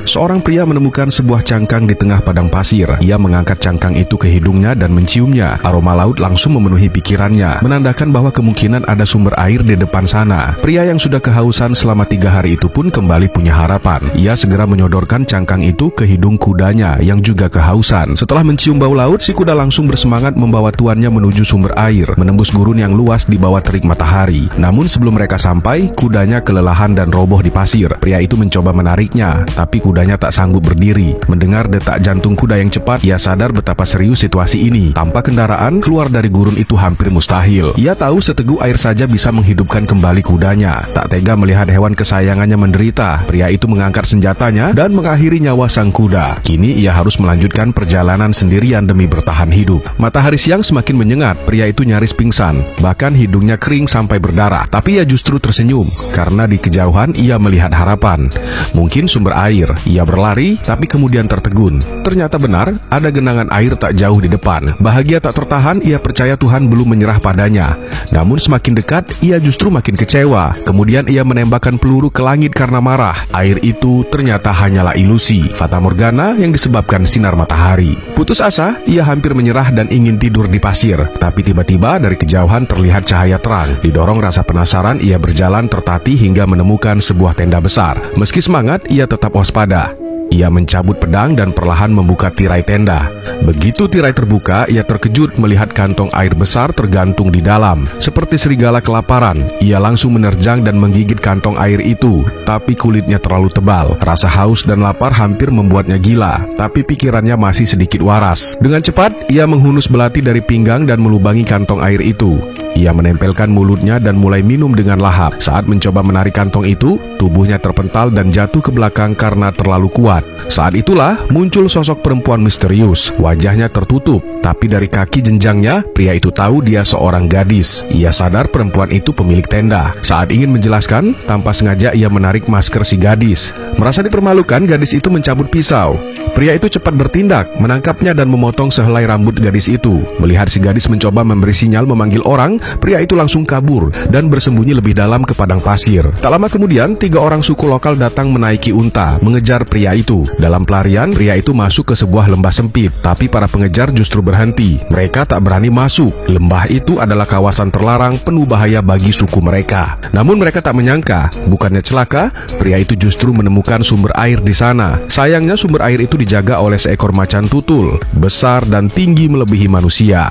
Seorang pria menemukan sebuah cangkang di tengah padang pasir. Ia mengangkat cangkang itu ke hidungnya dan menciumnya. Aroma laut langsung memenuhi pikirannya, menandakan bahwa kemungkinan ada sumber air di depan sana. Pria yang sudah kehausan selama 3 hari itu pun kembali punya harapan. Ia segera menyodorkan cangkang itu ke hidung kudanya yang juga kehausan. Setelah mencium bau laut, si kuda langsung bersemangat membawa tuannya menuju sumber air, menembus gurun yang luas di bawah terik matahari. Namun sebelum mereka sampai, kudanya kelelahan dan roboh di pasir. Pria itu mencoba menariknya, tapi kudanya tak sanggup berdiri. Mendengar detak jantung kuda yang cepat, ia sadar betapa serius situasi ini. Tanpa kendaraan, keluar dari gurun itu hampir mustahil. Ia tahu seteguk air saja bisa menghidupkan kembali kudanya. Tak tega melihat hewan kesayangannya menderita, pria itu mengangkat senjatanya dan mengakhiri nyawa sang kuda. Kini ia harus melanjutkan perjalanan sendirian demi bertahan hidup. Matahari siang semakin menyengat, pria itu nyaris pingsan. Bahkan hidungnya kering sampai berdarah. Tapi ia justru tersenyum, karena di kejauhan ia melihat harapan. Mungkin sumber air. Ia berlari, tapi kemudian tertegun. Ternyata benar, ada genangan air tak jauh di depan. Bahagia tak tertahan, ia percaya Tuhan belum menyerah padanya. Namun semakin dekat, ia justru makin kecewa. Kemudian ia menembakkan peluru ke langit karena marah. Air itu ternyata hanyalah ilusi, fata morgana yang disebabkan sinar matahari. Putus asa, ia hampir menyerah dan ingin tidur di pasir. Tapi tiba-tiba dari kejauhan terlihat cahaya terang. Didorong rasa penasaran, ia berjalan tertatih hingga menemukan sebuah tenda besar. Meski semangat, ia tetap waspada. Ia mencabut pedang dan perlahan membuka tirai tenda. Begitu tirai terbuka, ia terkejut melihat kantong air besar tergantung di dalam. Seperti serigala kelaparan, ia langsung menerjang dan menggigit kantong air itu. Tapi kulitnya terlalu tebal. Rasa haus dan lapar hampir membuatnya gila. Tapi pikirannya masih sedikit waras. Dengan cepat, ia menghunus belati dari pinggang dan melubangi kantong air itu. Ia menempelkan mulutnya dan mulai minum dengan lahap. Saat mencoba menarik kantong itu, tubuhnya terpental dan jatuh ke belakang karena terlalu kuat. Saat itulah muncul sosok perempuan misterius. Wajahnya tertutup, tapi dari kaki jenjangnya, pria itu tahu dia seorang gadis. Ia sadar perempuan itu pemilik tenda. Saat ingin menjelaskan, tanpa sengaja ia menarik masker si gadis. Merasa dipermalukan, gadis itu mencabut pisau. Pria itu cepat bertindak, menangkapnya dan memotong sehelai rambut gadis itu. Melihat si gadis mencoba memberi sinyal memanggil orang, pria itu langsung kabur dan bersembunyi lebih dalam ke padang pasir. Tak lama kemudian, 3 orang suku lokal datang menaiki unta, mengejar pria itu. Dalam pelarian, pria itu masuk ke sebuah lembah sempit, tapi para pengejar justru berhenti. Mereka tak berani masuk. Lembah itu adalah kawasan terlarang penuh bahaya bagi suku mereka. Namun mereka tak menyangka, bukannya celaka, pria itu justru menemukan sumber air di sana. Sayangnya sumber air itu dijaga oleh seekor macan tutul, besar dan tinggi melebihi manusia.